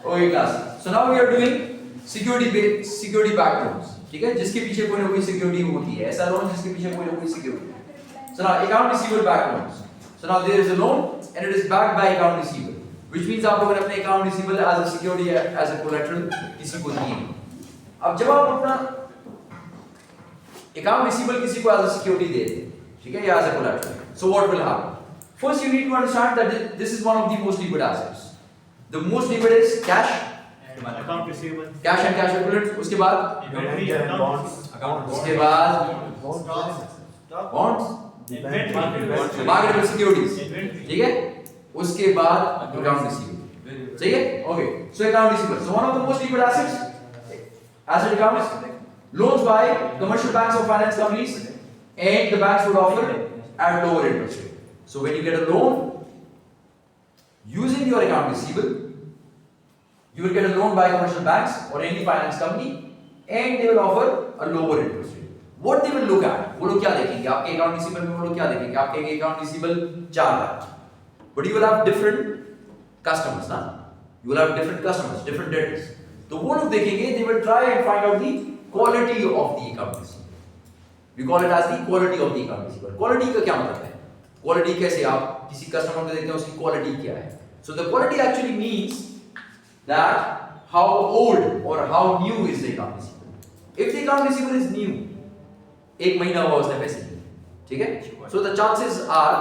Okay class, so now we are doing security backed loans, ठीक है, जिसके पीछे कोई ना कोई सिक्योरिटी होती है, ऐसा लोन जिसके पीछे कोई ना कोई सिक्योरिटी है। So now account receivable backed loans, so now there is a loan and it is backed by account receivable, which means आप लोगों ने अपने account receivable as a security as a collateral किसी को दिए। अब जब आप अपना अकाउंट रिसीवेबल किसी को एज अ सिक्योरिटी दे दें, ठीक है, या as a collateral, so what will happen? First, you need to understand that this is one of the most liquid assets. The most liquid is cash, account receivable, cash and cash equivalents. उसके बाद inventory, bonds, उसके बाद bonds, marketable securities, ठीक है, उसके बाद account receivable, सही है? Okay. So account receivable. So one of the most liquid assets, asset accounts, loans by commercial banks or finance companies, and the banks would offer at lower interest rate. So when you get a loan using your account receivable, you will get a loan by commercial banks or any finance company, and they will offer a lower interest rate. What they will look at? वो लोग क्या देखेंगे? आपके account receivable में वो लोग क्या देखेंगे? आपके account receivable 4 lakh, but you will have different customers, ना? You will have different customers, different debtors. तो वो लोग देखेंगे, they will try and find out the quality of the account receivable. We call it as the quality of the account receivable. Quality का क्या मतलब है? Quality कैसे, आप किसी कस्टमर को देखते हैं उसकी क्वालिटी क्या है? So the quality actually means that how old और how new is the account receivable. If the account receivable is new, 1 महीना हुआ उसने पैसे दिए, ठीक है, सो द चांसेस आर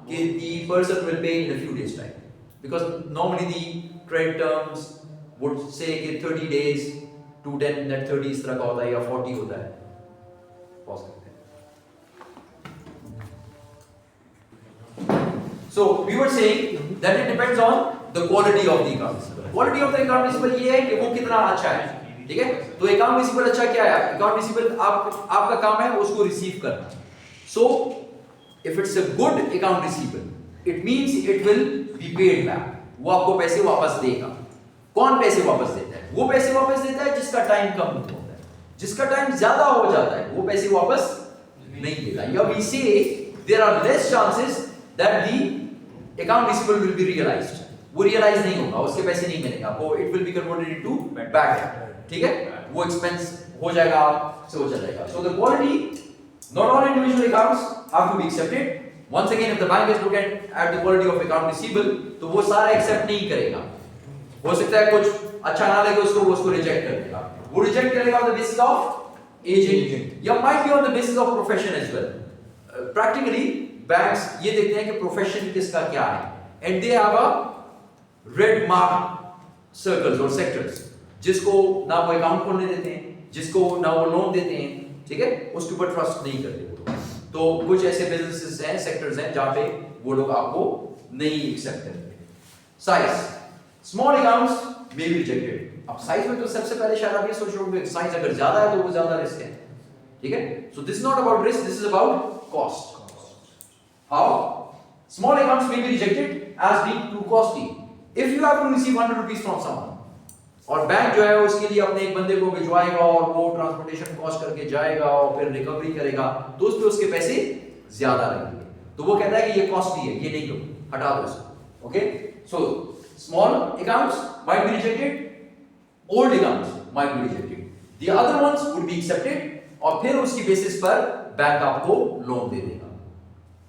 कि the person will pay in a few days time, because normally the credit terms would say कि 30 days to 10 net 30 इस तरह का होता है या 40 होता है। पॉज करते हैं। So we were saying that it depends on the quality of the account receivable. Quality of the account receivable ये है कि वो कितना अच्छा है, ठीक है? तो account receivable अच्छा क्या है? Account receivable आपका काम है उसको रिसीव करना। So if it's a good account receivable, it means it will be paid back. वो आपको पैसे वापस देगा। कौन पैसे वापस देता है? वो पैसे वापस देता है जिसका टाइम कम होता है। जिसका टाइम ज्यादा हो जाता है वो पैसे वापस नहीं देगा। या we say there are less chances that the account receivable will be realized. वो realize नहीं होगा, उसके पैसे नहीं मिलेगा, वो it will be converted into bad debt, ठीक है? वो expense हो जाएगा, से हो जाएगा। So the quality, not all individual accounts have to be accepted. Once again, if the bank is looking at the quality of account receivable, तो वो सारा accept नहीं करेगा। हो सकता है कुछ अच्छा ना लगे उसको reject कर देगा। वो reject करेगा on the basis of aging, या might be on the basis of profession as well. Practically banks ये देखते हैं कि प्रोफेशन किसका क्या है, and they have a red mark circles और सेक्टर्स, जिसको ना वो अकाउंट खोलने देते हैं, जिसको ना वो लोन देते हैं, ठीक है, उसके ऊपर ट्रस्ट नहीं करते वो लोग। तो कुछ ऐसे बिजनेसेस हैं, सेक्टर्स हैं जहां पे वो लोग आपको नहीं एक्सेप्ट करते। Size, small accounts may be rejected. अब साइज में तो सबसे पहले शायद आप ये सोच रहे होंगे साइज अगर ज्यादा है तो वो ज्यादा रिस्क है, ठीक है? सो this is not about risk, this is about cost. How? Small accounts may be rejected as being too costly. If you have to receive 100 rupees from someone, और बैंक जो है उसके लिए अपने एक बंदे को भिजवाएगा और वो ट्रांसपोर्टेशन कॉस्ट करके जाएगा और फिर रिकवरी करेगा, तो उस पे उसके पैसे ज्यादा लगेंगे, तो वो कहता है कि ये कॉस्टली है, ये नहीं लो, हटा दो इसको। Okay, so small accounts might be rejected, old accounts might be rejected, the other ones would be accepted, और फिर उसकी बेसिस पर बैंक आपको लोन दे देगा।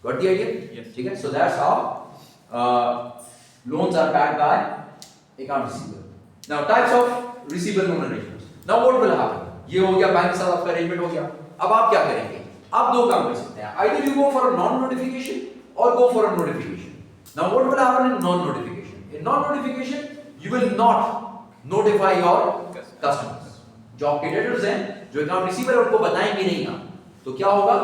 Got the idea? Yes. ठीक है, so that's how loans are backed by account receivable. Now types of receivable loan arrangements. Now what will happen? ये हो गया बैंक के साथ आपका arrangement हो गया। अब आप क्या करेंगे? आप दो काम कर सकते हैं। Either you go for a non-notification or go for a notification. Now what will happen in non-notification? In non-notification you will not notify your customers. जो आपके debtors हैं, जो account receiver है उनको बताएंगे नहीं आप, तो क्या होगा?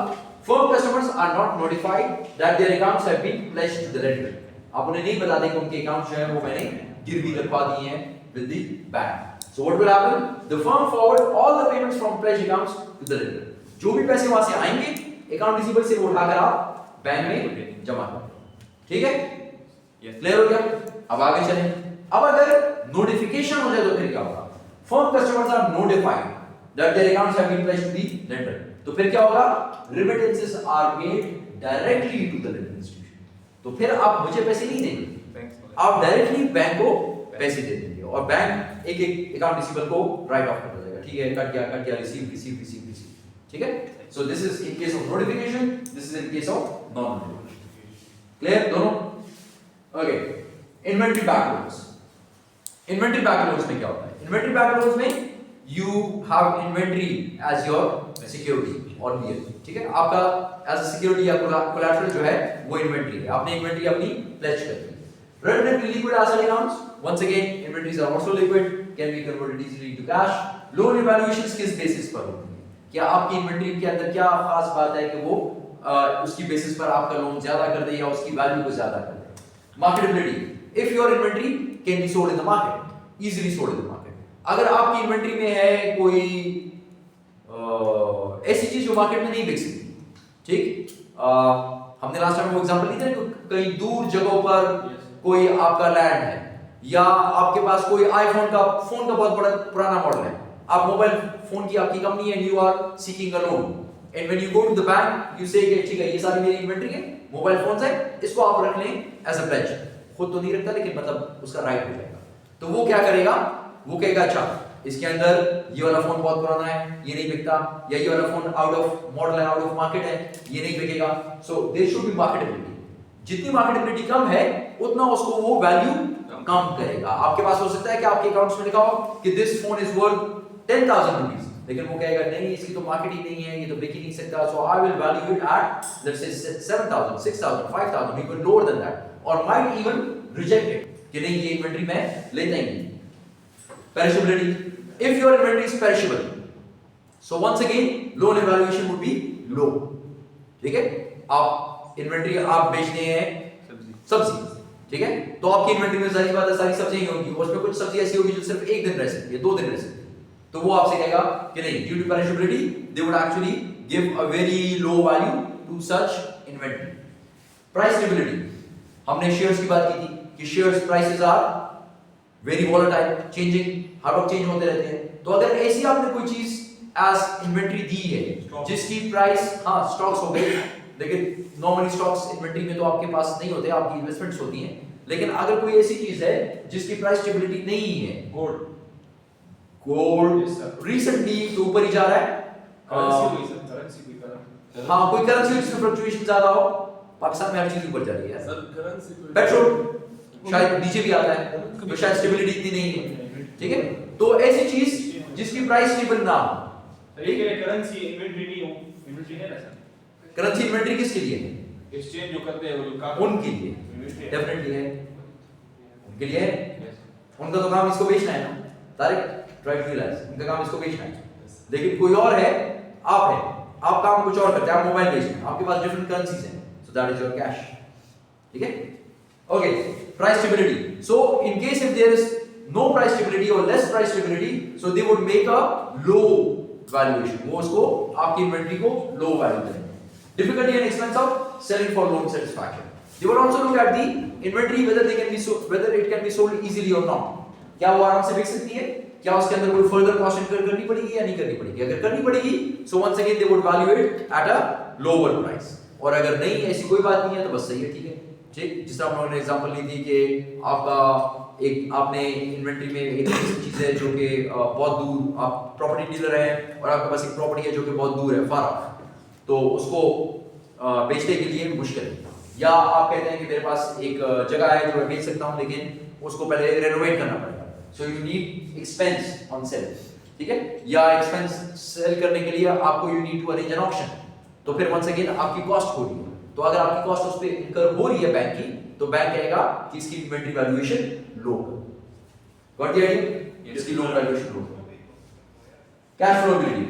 Firm customers are not notified that their accounts have been pledged to the lender. आप उन्हें नहीं बता देंगे उनके अकाउंट जो है वो मैंने गिरवी रखवा दिए हैं with the bank. So what will happen? The firm forward all the payments from pledged accounts to the lender. जो भी पैसे वहां से आएंगे अकाउंट रिसीवेबल से वो उठाकर आप बैंक में जमा कर दो, ठीक है? क्लियर हो गया? अब आगे चलें। अब अगर नोटिफिकेशन हो जाए तो फिर क्या होगा? Firm customers are notified that their accounts have been pledged to the lender. तो फिर क्या होगा? Remittances are made directly to the lending institution. तो फिर आप मुझे पैसे नहीं देंगे, आप डायरेक्टली बैंक को पैसे दे देंगे और बैंक एक एक अकाउंट रिसीवेबल को राइट ऑफ कर देगा, ठीक है, कट गया, रिसीव, ठीक है। सो this is in case of notification, this is in case of non notification. Clear दोनों? ओके। इन्वेंटरी बैकलोड्स, इन्वेंटरी बैकलोड्स में क्या होता है? इन्वेंटरी बैकलोड्स में you have inventory as your security or DL, ठीक है, आपका as a security या collateral जो है वो inventory है, आपने inventory अपनी pledge कर दी। Relatively liquid asset accounts, once again inventories are also liquid, can be converted easily into cash। Loan evaluations किस basis पर होती है? क्या आपकी inventory के अंदर क्या खास बात है कि वो उसकी basis पर आपका लोन ज्यादा कर दे या उसकी value को ज्यादा कर दे? Marketability, if your inventory can be sold in the market, easily sold in the market। अगर आपकी इन्वेंटरी में है कोई ऐसी चीज जो मार्केट में नहीं बिक सकती, ठीक, हमने लास्ट टाइम वो एग्जांपल लिया था, कहीं दूर जगहों पर कोई आपका लैंड है या आपके पास कोई आईफोन का फोन का बहुत बड़ा पुराना मॉडल है, आप मोबाइल फोन की आपकी कंपनी है, you are seeking a loan and when you go to the bank you say कि ठीक है ये सारी मेरी इन्वेंटरी है, मोबाइल फोन्स है, इसको आप रख लें एज अ प्लेज। खुद तो नहीं रखता लेकिन मतलब उसका राइट हो जाएगा। तो वो क्या करेगा, वो कहेगा अच्छा इसके अंदर ये वाला फोन बहुत पुराना है, ये नहीं बिकता, या ये वाला फोन आउट ऑफ मॉडल है, आउट ऑफ मार्केट है, ये नहीं बिकेगा। So there should be marketability. जितनी मार्केटेबिलिटी कम है उतना उसको वो वैल्यू कम करेगा। आपके पास हो सकता है कि आपके अकाउंट्स में लिखा हो कि this phone is worth 10,000 rupees, लेकिन वो कहेगा नहीं इसकी तो मार्केट ही नहीं है, ये तो बिक ही नहीं सकता, so I will value it at let's say 7,000, 6,000, 5,000, even lower than that, और माइट इवन रिजेक्ट इट कि नहीं ये इन्वेंटरी मैं लेता ही नहीं। Perishability, if your inventory is perishable, so once again loan evaluation would be low, ठीक है। आप इन्वेंटरी आप बेचने हैं सब्जी, ठीक है, तो आपकी इन्वेंटरी में सारी बात है सारी सब्जियां होंगी, उसमें कुछ सब्जी ऐसी होगी जो सिर्फ एक दिन रह सकती है, 2 दिन रह सकती है, तो वो आपसे कहेगा कि नहीं, due to perishability they would actually give a very low value to such inventory। Price stability, हमने शेयर्स की बात की थी कि shares prices are very volatile, changing, हर वक्त चेंज होते रहते हैं। तो अगर ऐसी आपने कोई चीज एज इन्वेंटरी दी है जिसकी प्राइस, हाँ स्टॉक्स हो गए, लेकिन नॉर्मली स्टॉक्स इन्वेंटरी में तो आपके पास नहीं होते, आपकी इन्वेस्टमेंट्स होती हैं, लेकिन अगर कोई ऐसी चीज है जिसकी प्राइस स्टेबिलिटी नहीं है, गोल्ड रिसेंटली तो ऊपर ही जा रहा है, हाँ कोई करेंसी जिसमें फ्लक्चुएशन ज्यादा हो, पाकिस्तान में हर चीज ऊपर जा रही है, पेट्रोल शायद नीचे भी आता है, तो शायद स्टेबिलिटी इतनी नहीं है, ठीक है। तो ऐसी चीज जिसकी प्राइस स्टेबल ना हो, करेंसी इन्वेंटरी नहीं हो, इन्वेंटरी है ना सर, करेंसी इन्वेंटरी किसके लिए है? एक्सचेंज जो करते हैं वो जो उनके लिए डेफिनेटली है, उनके लिए है, उनका तो काम इसको बेचना है ना, तारिक ट्राई टू रियलाइज, उनका काम इसको बेचना है, लेकिन कोई और है, आप है, आप काम कुछ और करते हैं, आप मोबाइल बेचते हैं, आपके पास डिफरेंट करेंसीज हैं, so that is your cash, ठीक है। Okay, price stability. So in case if there is no price stability or less price stability, so they would make a low valuation. वो उसको आपकी inventory को low value देंगे। Difficulty and expense of selling for loan satisfaction. They would also look at the inventory whether they can be whether it can be sold easily or not. क्या वो आराम से बिक सकती है? क्या उसके अंदर कोई further cost incur करनी पड़ेगी या नहीं करनी पड़ेगी? अगर करनी पड़ेगी, so once again they would value it at a lower price. और अगर नहीं ऐसी कोई बात नहीं है तो बस सही है, ठीक है। ठीक, जिस तरह हम लोगों ने एग्जांपल ली थी कि आपका एक आपने इन्वेंटरी में एक ऐसी चीज है जो कि बहुत दूर, आप प्रॉपर्टी डीलर हैं और आपके पास एक प्रॉपर्टी है जो कि बहुत दूर है, फार ऑफ, तो उसको बेचने के लिए मुश्किल है, या आप कहते हैं कि मेरे पास एक जगह है जो मैं बेच सकता हूं लेकिन उसको पहले रेनोवेट करना पड़ेगा, so you need expense on sale, ठीक है, या एक्सपेंस सेल करने के लिए आपको you need to arrange an auction, तो फिर वंस अगेन आपकी कॉस्ट हो रही है, तो अगर आपकी कॉस्ट उस पे इनकर हो रही है बैंक की, तो बैंक कहेगा कि इसकी इन्वेंटरी वैल्यूएशन लो, गॉट द आइडिया, इसकी लो वैल्यूएशन लो। Cash flow ability,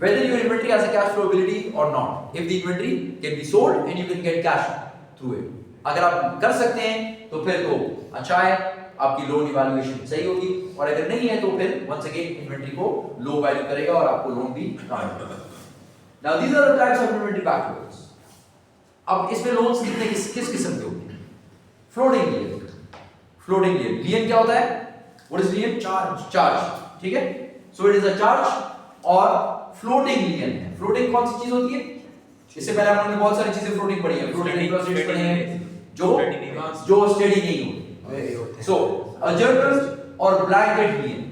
whether your inventory has a cash flow ability or not, if the inventory can be sold and you can get cash through it, अगर आप कर सकते हैं तो फिर तो अच्छा है, आपकी लोन इवैल्यूएशन सही होगी, और अगर नहीं है तो फिर once again इन्वेंटरी को लो वैल्यू करेगा और आपको लोन भी कम मिलेगा। Now these are the types of inventory backlogs। अब इसमें लोन्स किस किस्म के होते हैं? फ्लोटिंग लियन, फ्लोटिंग लियन, लियन क्या होता है? What is लियन? चार्ज, ठीक है, so it is a charge और फ्लोटिंग लियन है। फ्लोटिंग कौन सी चीज होती है? इससे पहले हमने बहुत सारी चीजें फ्लोटिंग पढ़ी है, फ्लोटिंग इंटरेस्ट रेट्स पढ़े हैं जो स्टेडी नहीं होती। सो a general or blanket lien.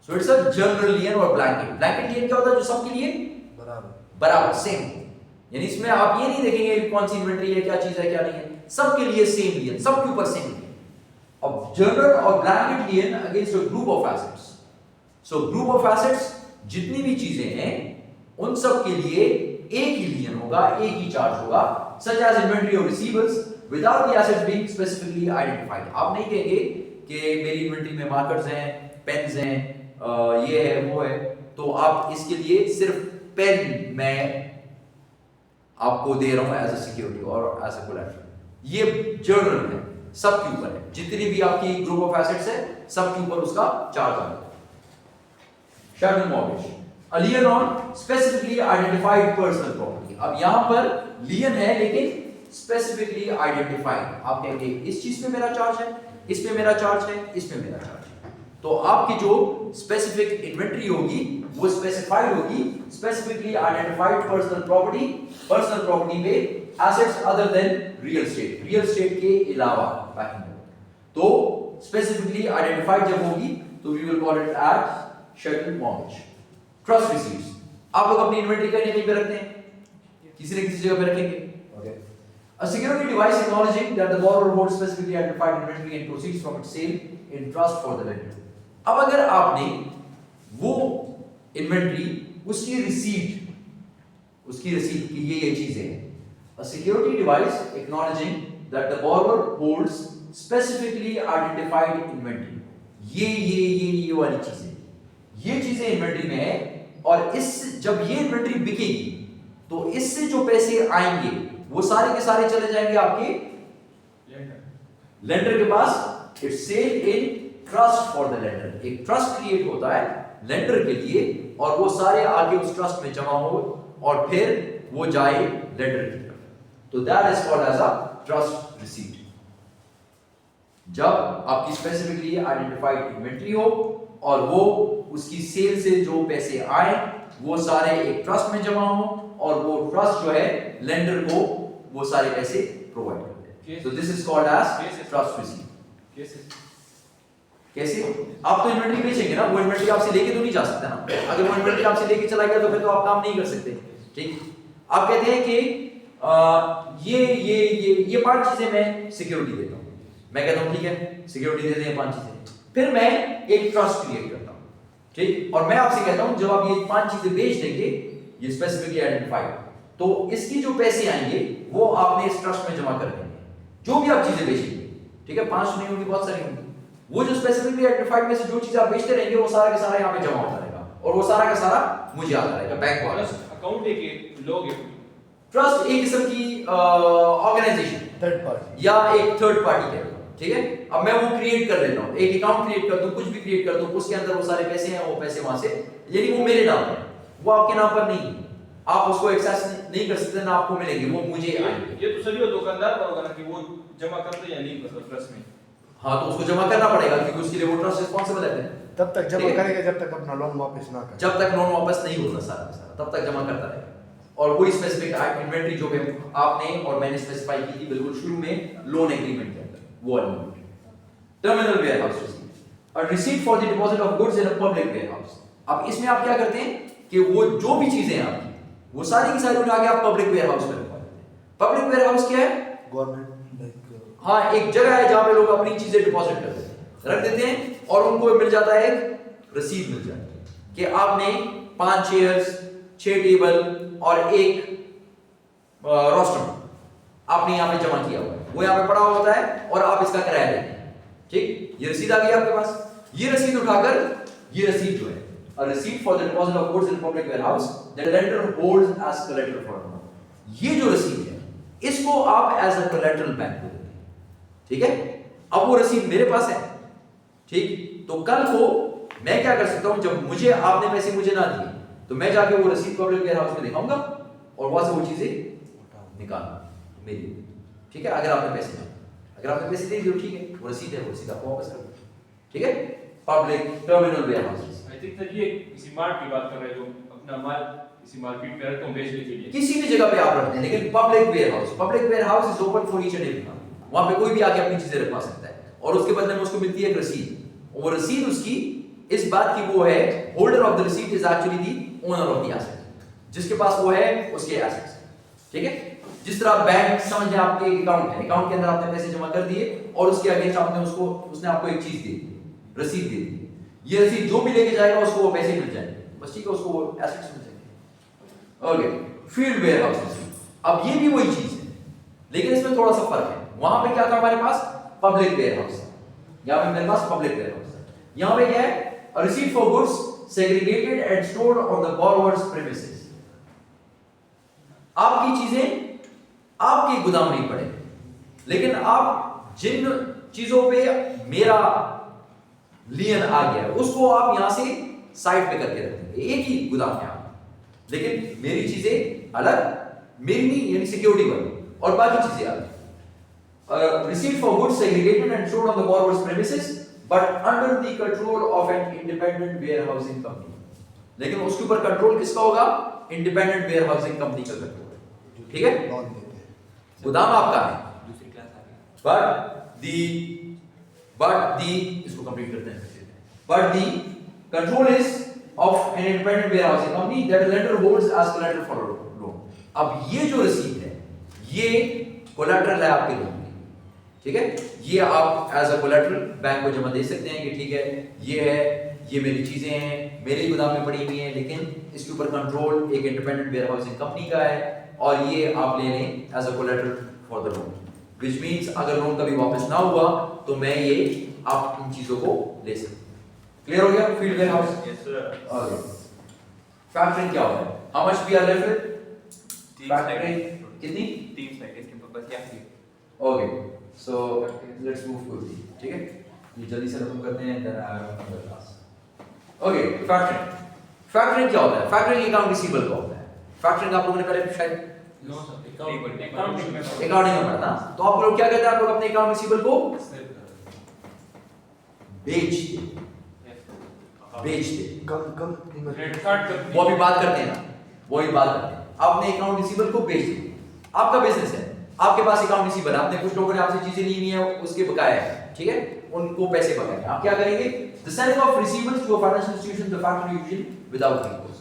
So it's a general lien or blanket. Blanket lien क्या होता है? जो सबके लिए बराबर सेम। यानी इसमें आप ये नहीं देखेंगे कौन सी इन्वेंट्री है, क्या चीज है, क्या नहीं है, सबके लिए सेम लियन, सबके ऊपर सेम लियन। अब जनरल और blanket lien against a group of assets. So group of assets जितनी भी चीजें हैं उन सब के लिए एक ही लियन होगा, एक ही चार्ज होगा, such as inventory of receivables without the assets being specifically identified. आप नहीं कहेंगे कि मेरी इन्वेंट्री में मार्कर्स हैं, पेन्स हैं, ये है वो है, तो आप इसके लिए सिर्फ पेन मैं आपको दे रहा हूं एज अ सिक्योरिटी और एज अ कोलैटरल। ये जर्नल है, सबके ऊपर है, जितनी भी आपकी ग्रुप ऑफ एसेट्स है सबके ऊपर उसका चार्ज आ रहा है। Chattel mortgage, a lien on specifically identified personal property. अब यहां पर लियन है लेकिन स्पेसिफिकली आइडेंटिफाइड। आप कहेंगे इस चीज पे मेरा चार्ज है, इस पे मेरा चार्ज है, इस पे मेरा चार्ज है, तो आपकी जो स्पेसिफिक इन्वेंट्री होगी वो स्पेसिफाइड होगी स्पेसिफिकली आइडेंटिफाइड पर्सनल प्रॉपर्टी पे assets other than real estate के अलावा पैकिंग। तो स्पेसिफिकली आइडेंटिफाइड जब होगी तो we will call it as scheduled mortgage. Trust receipts, आप लोग अपनी इन्वेंट्री कहीं पे रखते हैं, किसी न किसी जगह पे रखेंगे। Okay, a security device acknowledging that the borrower holds specifically identified inventory and proceeds from its sale in trust for the lender। अब अगर आपने वो इन्वेंट्री उसकी रसीद की ये चीजें हैं, a security device acknowledging that the borrower holds specifically identified inventory, ये वाली चीजें इन्वेंट्री में है, और इस जब ये इन्वेंट्री बिकेगी तो इससे जो पैसे आएंगे वो सारे के सारे चले जाएंगे आपके लेंडर के पास। It's sale in trust for the lender. एक ट्रस्ट क्रिएट होता है लेंडर के लिए और वो सारे आगे उस ट्रस्ट में जमा हो और फिर वो जाए लेंडर की तरफ, तो that is called as a trust receipt. जब आपकी स्पेसिफिकली आइडेंटिफाइड इन्वेंट्री हो और वो उसकी सेल से जो पैसे आए वो सारे एक ट्रस्ट में जमा हो और वो ट्रस्ट जो है लेंडर को वो सारे पैसे प्रोवाइड करते हैं। So this is called as trust receipt. कैसे? आप तो इन्वेंट्री बेचेंगे ना, वो इन्वेंट्री आपसे लेके तो नहीं जा सकते ना। अगर वो इन्वेंट्री आपसे लेके चला गया तो फिर तो आप काम नहीं कर सकते। ठीक, आप कहते हैं कि ये 5 चीजें मैं सिक्योरिटी देता हूं, मैं कहता हूं ठीक है सिक्योरिटी दे दें 5 चीजें, फिर मैं एक ट्रस्ट क्रिएट करता हूं। ठीक, और मैं आपसे कहता हूं जब आप ये 5 चीजें बेच देंगे, ये स्पेसिफिकली आइडेंटिफाइड, तो इसकी जो पैसे आएंगे वो आपने इस ट्रस्ट में जमा कर देंगे, जो भी आप चीजें बेचेंगे। ठीक है, 5 नहीं होंगी, बहुत सारी होंगी। वो जो स्पेसिफिकली आइडेंटिफाइड में से जो चीज आप बेचते रहेंगे वो सारा का सारा यहाँ पे जमा होता रहेगा और वो सारा का सारा मुझे आता रहेगा बैंक वाला। अकाउंट एक लोग है, ट्रस्ट एक किस्म की ऑर्गेनाइजेशन, थर्ड पार्टी या एक थर्ड पार्टी है। ठीक है, अब मैं वो क्रिएट कर लेता हूँ, एक अकाउंट क्रिएट कर दूं, कुछ भी क्रिएट कर दूं, उसके अंदर वो सारे पैसे हैं, वो पैसे वहां से, यानी वो मेरे नाम पर, वो आपके नाम पर नहीं, आप उसको एक्सेस नहीं कर सकते, ना आपको मिलेंगे, वो मुझे आएंगे। ये तो सभी दुकानदार का होगा ना कि वो जमा करते या नहीं करते ट्रस्ट में। हाँ, तो उसको जमा करना पड़ेगा क्योंकि उसके लिए वो ट्रस्ट रिस्पांसिबल है। तब तक जमा करेगा जब तक अपना लोन वापस ना करे, जब तक लोन वापस नहीं होता सारा का सारा, तब तक जमा करता रहेगा। और वही स्पेसिफिक इन्वेंट्री जो आपने और मैंने स्पेसिफाई की थी बिल्कुल शुरू में लोन एग्रीमेंट के अंदर, वो inventory. Terminal warehouse receipt, a receipt for the deposit of goods in a public warehouse. अब इसमें आप क्या करते हैं कि वो जो भी चीजें हैं आपकी वो सारी की सारी उठा के आप पब्लिक वेयरहाउस में रखवा देते हैं। पब्लिक वेयरहाउस क्या है? गवर्नमेंट हाँ, एक जगह है जहां पे लोग अपनी चीजें डिपॉजिट करते हैं, रख देते हैं और उनको मिल जाता है एक रसीद मिल जाती है कि आपने 5 चेयर्स, 6 टेबल और 1 रोस्टर आपने यहाँ पे जमा किया हुआ है, वो यहाँ पे पड़ा हुआ होता है और आप इसका किराया देते हैं। ठीक, ये रसीद आ गई आपके पास। ये रसीद उठाकर, ये रसीद जो है a receipt for the deposit of goods in public warehouse that the lender holds as collateral for a loan, ये जो रसीद है इसको आप as a collateral बैंक को देते हैं। ठीक है, अब वो रसीद मेरे पास है। ठीक, तो कल को मैं क्या कर सकता हूं, जब मुझे आपने पैसे मुझे ना दिए तो मैं जाके वो रसीद पब्लिक वेयरहाउस में दिखाऊंगा और वहां से वो चीजें निकालूंगा मेरी। ठीक है, अगर आपने पैसे ना, अगर आपने पैसे दे दिए ठीक है, वो रसीद है, वो रसीद आपको वापस कर दो। ठीक है, public terminal warehouse. I think sir ये किसी मार्ट की बात कर रहे हैं जो अपना माल किसी मार्केट में रखते हैं बेचने के लिए, किसी भी जगह पे आप रखते हैं, लेकिन public warehouse is open for each and everyone. वहां पे कोई भी आके अपनी चीजें रखवा सकता है और उसके बदले में उसको मिलती है एक रसीद। वो रसीद उसकी इस बात की वो है, holder of the receipt is actually the owner of the asset, जिसके पास वो है उसके एसेट्स, ठीक है। जिस तरह बैंक समझ आपके अकाउंट है, अकाउंट के अंदर आपने पैसे जमा कर दिए और उसके अगेंस्ट आपने उसने आपको एक चीज दी, रसीद दे दी। ये रसीद जो भी लेके जाएगा उसको वो पैसे मिल जाएंगे, बस ठीक है, उसको वो एसेट्स मिल जाएंगे। ओके, फील्ड वेयरहाउस रसीद, अब ये भी वही चीज है, लेकिन इसमें थोड़ा सा फर्क है। वहां पे क्या था हमारे पास, पब्लिक वेयरहाउस, यहाँ पे मेरे पास पब्लिक वेयरहाउस है। यहाँ पे क्या है, a receipt for goods segregated and stored on the borrower's premises। आपकी चीजें आपके गोदाम नहीं पड़े, लेकिन आप जिन चीजों पे मेरा लियन आ गया उसको आप यहां से साइड पे करके रखेंगे, एक ही गोदाम है आप, लेकिन मेरी चीजें अलग, मेरी नहीं यानी सिक्योरिटी वाली, और बाकी चीजें अलग। Receipt for goods segregated and stored on the borrower's premises but under the control of an independent warehousing company। लेकिन उसके ऊपर कंट्रोल किसका होगा, इंडिपेंडेंट वेयरहाउसिंग कंपनी का कंट्रोल, ठीक है। लोन देते हैं, गोदाम आपका है, दूसरी क्लास आ गई। but the इसको कंप्लीट करते हैं। But the control is of an independent warehousing company that the lender holds as collateral for a loan। अब ये जो रसीद है ये कोलैटरल है आपके लोन की, ठीक है। ये आप एज अ कोलैटरल बैंक को जमा दे सकते हैं कि ठीक है ये है, ये मेरी चीजें हैं, मेरे गोदाम में पड़ी हुई हैं, लेकिन इसके ऊपर कंट्रोल एक इंडिपेंडेंट वेयरहाउसिंग कंपनी का है और ये आप ले लें as a collateral for the loan, which means अगर लोन कभी वापस ना हुआ तो मैं ये आप इन चीजों को ले सकते। क्लियर हो गया field warehouse? Yes sir. Okay, factoring क्या होता है, how much we are left with factoring, कितनी 3 स्लाइड इसके ऊपर क्या थी? Okay, so let's move quickly, ठीक है, ये जल्दी से खत्म करते हैं, then I will come the class. Okay, factoring क्या होता है, फैक्टरिंग अकाउंट रिसीवेबल का होता है। फैक्टरिंग आप लोगों ने पहले शायद नो सर, अकाउंटिंग में अकाउंटिंग में पढ़ा था, तो आप लोग क्या कहते हैं, आप लोग अपने अकाउंट रिसीवेबल को बेच दे, कम कीमत क्रेडिट कार्ड वो अभी बात करते हैं ना, वही बात करते हैं। आपने अकाउंट रिसीवेबल को बेच दिया, आपका बिजनेस है, आपके पास अकाउंट रिसीवेबल, आपने कुछ लोगों ने आपसे चीजें ली हुई है, उसके बकाया है, ठीक है, उनको पैसे बकाया, आप क्या करेंगे, the selling of receivables to a financial institution the factory usually without recourse,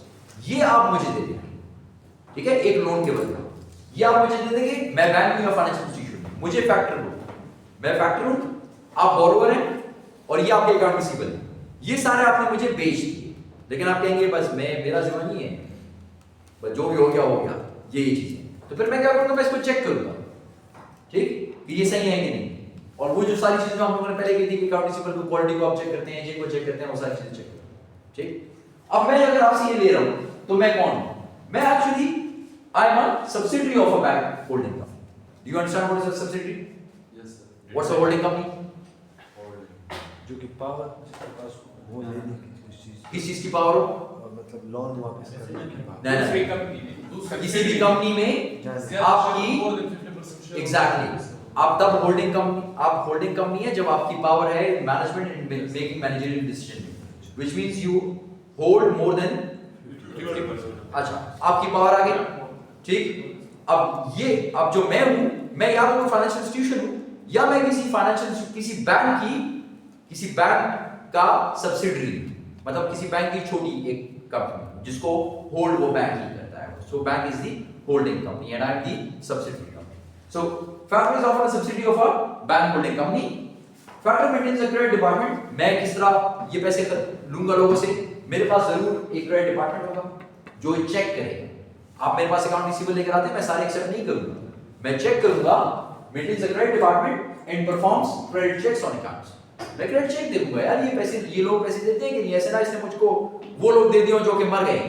ये आप मुझे दे देंगे, ठीक है, एक लोन के बदले ये आप मुझे दे देंगे, मैं बैंक हूं या फाइनेंशियल इंस्टीट्यूशन, मुझे फैक्टर हूं, मैं फैक्टर हूं, आप बोरोवर हैं और ये आपके अकाउंट रिसीवेबल है, ये सारे आपने मुझे बेच दिए, लेकिन आप कहेंगे बस मैं मेरा जिम्मा नहीं है, बस जो भी हो गया, ये चीज है, तो फिर मैं क्या करूंगा, मैं इसको चेक करूंगा, ठीक, कि ये सही है कि नहीं, और वो जो सारी चीजें हम लोगों ने पहले की थी कि अकाउंट रिसीवेबल को क्वालिटी को आप चेक करते हैं, जे को चेक करते हैं, वो सारी चीजें चेक करते हैं, ठीक। अब मैं अगर आपसे ये ले रहा हूं तो मैं कौन हूं, मैं actually I am a subsidiary of a bank holding company. Do you understand what is a subsidiary? Yes sir. What's a holding company? जो कि पावर जिसके पास वो लेने की चीज, किस चीज की पावर हो? मतलब लोन वापस करने की पावर, नहीं, दूसरी नहीं, कंपनी में दूसरा किसी भी कंपनी में आपकी एग्जैक्टली आप तब होल्डिंग कंपनी है जब आपकी पावर है management in making managerial decision, which means you hold more than 50%। अच्छा, आपकी पावर आ गई, ठीक। अब जो मैं हूं, मैं या तो कोई फाइनेंशियल इंस्टीट्यूशन हूं या मैं किसी बैंक का सब्सिडियरी, मतलब किसी बैंक की छोटी एक कंपनी जिसको होल्ड वो बैंक ही करता है, so bank is the holding company and I am the subsidiary company. So factor is often a subsidiary of a bank holding company. Factor maintains a credit department, मैं किस तरह ये पैसे लूंगा लोगों से, मेरे पास जरूर एक क्रेडिट डिपार्टमेंट होगा जो चेक करेगा। आप मेरे पास अकाउंट रिसीवेबल लेकर आते हैं, मैं सारे एक्सेप्ट नहीं करूंगा, मैं चेक करूंगा, maintains a credit department and performs credit checks on accounts. मैं क्रेडिट चेक देखूंगा, यार ये लोग पैसे देते हैं कि नहीं, ऐसे ना इसने मुझको वो लोग दे दिए जो कि मर गए,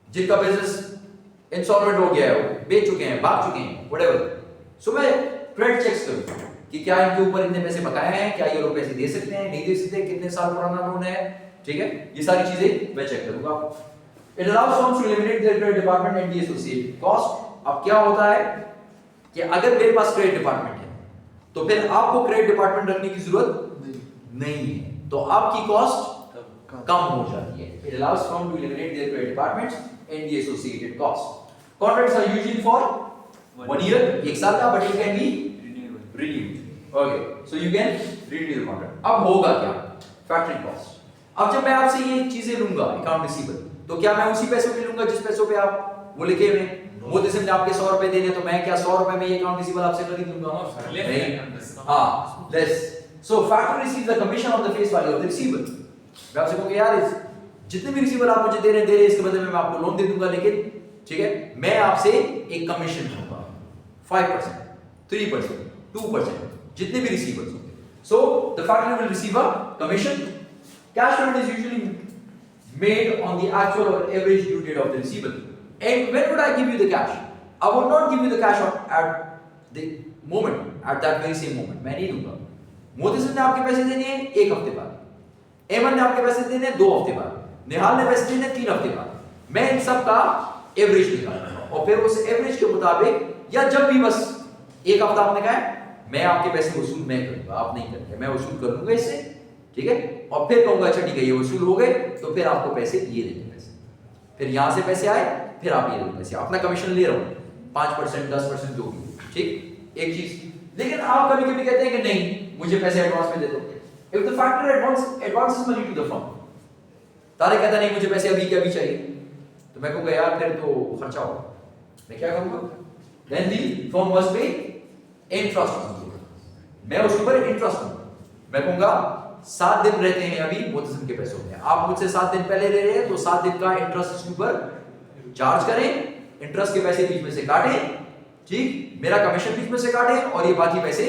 जिनका बिजनेस इंसॉल्वेंट हो गया है, वो बेच चुके हैं, भाग चुके हैं, व्हाटएवर। सो मैं क्रेडिट चेक्स करूंगा कि क्या इनके ऊपर इतने पैसे बकाए हैं, क्या ये लोग पैसे दे सकते हैं, नहीं दे सकते, कितने साल पुराना लोन है, ठीक है, ये सारी चीजें मैं चेक करूंगा। It allows firms to eliminate their credit department and the associated cost. अब क्या होता है कि अगर मेरे पास क्रेडिट डिपार्टमेंट है तो फिर आपको क्रेडिट डिपार्टमेंट रखने की जरूरत नहीं है, तो आपकी कॉस्ट कम हो जाती है। It allows firm to eliminate their credit departments and the associated cost. Contracts are usually for 1 year, एक साल का, but it can be renewed. Okay, so you can read the contract. अब होगा क्या? Factoring cost. अब जब मैं आपसे ये चीजें लूंगा अकाउंट रिसीवेबल, तो क्या मैं उसी पैसों पे लूंगा जिस पैसों पे आप वो लिखे हुए मोदी सिंह ने आपके 100 रुपए देने, तो मैं क्या 100 रुपए में ये अकाउंट रिसीवेबल आपसे खरीद लूंगा? नहीं। हाँ, less. So factory receives the commission on the face value of the receivable. मैं आपसे कहूंगा यार जितने भी रिसीवेबल आप मुझे दे रहे हैं इसके बदले में मैं आपको लोन दे दूंगा, लेकिन ठीक है मैं आपसे एक कमीशन लूंगा 5%, 3%, 2%, जितने भी रिसीवेबल्स होंगे। So the factory will receive a commission. Cash payment is usually made on the actual or average due date of the receivable. And when would I give you the cash? I would not give you the cash at the moment, at that very same moment. मैं नहीं दूंगा। मोदी सिंह ने आपके पैसे देने हैं 1 हफ्ते बाद, एमन ने आपके पैसे देने हैं 2 हफ्ते बाद, निहाल ने पैसे देने हैं 3 हफ्ते बाद। मैं इन सब का एवरेज निकालूंगा और फिर उस एवरेज के मुताबिक या जब भी बस 1 हफ्ता आपने कहा है मैं आपके पैसे वसूल मैं करूंगा, आप नहीं करेंगे, मैं वसूल कर लूंगा इससे, ठीक है। और फिर कहूंगा अच्छा ठीक है ये वसूल हो गए, तो फिर आपको पैसे ये देंगे पैसे, फिर यहां से पैसे आए फिर आप ये देंगे पैसे, अपना कमीशन ले रहा हूं 5%, 10% जो भी, ठीक। एक चीज लेकिन आप कभी कभी कहते हैं कि नहीं मुझे पैसे एडवांस में दे दो। If the factor advances money to the firm, तारे कहता नहीं मुझे पैसे अभी के अभी चाहिए, तो मैं कहूंगा यार फिर तो खर्चा होगा, मैं क्या करूंगा? Then the firm must pay interest, मैं उसके ऊपर इंटरेस्ट दूंगा। मैं कहूंगा 7 दिन रहते हैं अभी मोदी के पैसों में, आप मुझसे 7 दिन पहले ले रहे हैं तो 7 दिन का इंटरेस्ट इसके ऊपर चार्ज करें, इंटरेस्ट के पैसे बीच में से काटें, ठीक, मेरा कमीशन बीच में से काटें और ये बाकी पैसे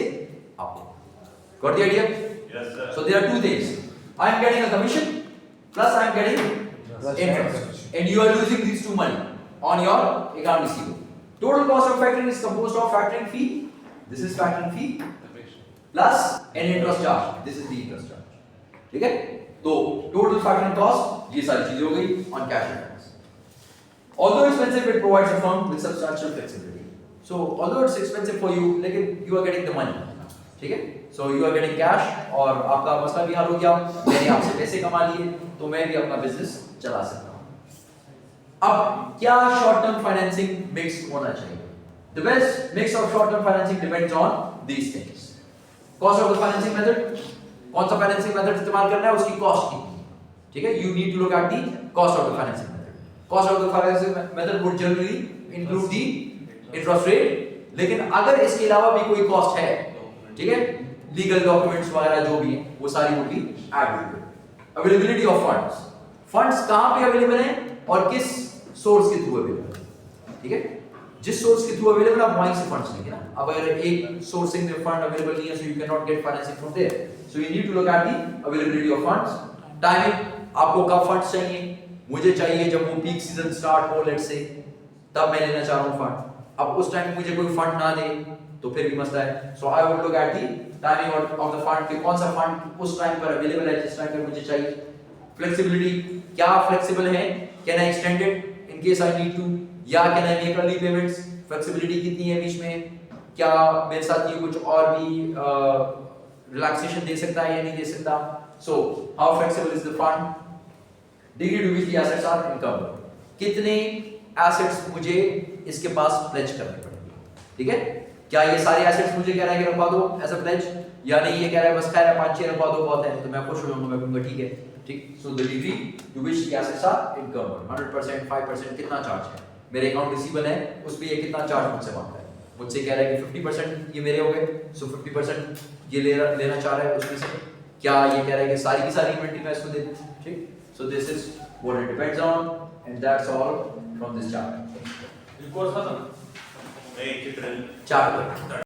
आपको। Got the idea? Yes, sir. So there are two things. I am getting a commission plus I am getting interest, and you are losing these two money on your account receivable. Total cost of factoring is composed of factoring fee. This is factoring fee plus an interest charge. This is the interest charge. ठीक है? तो total factoring cost ये सारी चीजें हो गई on cash advance. Although expensive, it provides a firm with substantial flexibility. So although it's expensive for you, लेकिन you are getting the money. ठीक है? So you are getting cash और आपका मसला भी हल हो गया, मैंने आपसे पैसे कमा लिए तो मैं भी अपना बिजनेस चला सकता हूँ। अब क्या शॉर्ट टर्म फाइनेंसिंग मिक्स होना चाहिए? The best mix of short term financing depends on these things. Cost of the financing method, कौन सा फाइनेंसिंग मेथड इस्तेमाल करना है उसकी कॉस्ट कितनी, ठीक है? You need to look at the cost of the financing method. Cost of the financing method would generally include the interest rate, लेकिन अगर इसके अलावा भी कोई कॉस्ट है, ठीक है, लीगल डॉक्यूमेंट्स वगैरह जो भी है वो सारी होगी एड। अवेलेबिलिटी ऑफ फंड्स, फंड्स कहां पे अवेलेबल हैं और किस सोर्स के थ्रू अवेलेबल है, ठीक है? जिस सोर्स के थ्रू अवेलेबल आप वहीं से फंड्स लेंगे ना। अब अगर एक सोर्सिंग में फंड अवेलेबल नहीं है so you can not get financing from there, so you need to look at the availability of funds. Timing, आपको कब फंड्स चाहिए? मुझे चाहिए जब वो पीक सीजन स्टार्ट हो, लेट्स से, तब मैं लेना चाह रहा हूं फंड। अब उस टाइम मुझे कोई फंड ना दे तो फिर भी मसला है। So I would look at the timing of the fund कि कौन सा फंड उस टाइम पर अवेलेबल है जिस टाइम पर मुझे चाहिए। फ्लेक्सिबिलिटी, क्या फ्लेक्सिबल है? Can I extend it in case I need to, या can I make early payments? Flexibility कितनी है बीच में? क्या मेरे साथ ये कुछ और भी रिलैक्सेशन दे सकता है या नहीं दे सकता? So how flexible is the fund? Degree to which the assets are encumbered, कितने एसेट्स मुझे इसके पास प्लेज करने पड़ेंगे, ठीक है? क्या ये सारे एसेट्स मुझे कह रहा है कि रखवा दो एज अ प्लेज, या नहीं ये कह रहा है बस खैर 5-6 रखवा दो बहुत है, तो मैं खुश हो जाऊंगा, मैं कहूंगा ठीक है, ठीक। So the degree to which the assets are encumbered, 100%, 5%, कितना चार्ज है? मेरे अकाउंट रिसीवेबल है उस पे ये कितना चार्ज मुझसे मांग रहा है? मुझसे कह रहा है कि 50% ये मेरे हो गए, सो 50% ये लेना चाह रहा है उसमें से। क्या ये कह रहा है कि सारी की सारी इन्वेंटरी मैं इसको दे दूं, ठीक? सो this is what it depends on, and that's all from this chapter. Course खत्म? नहीं, चित्र चैप्टर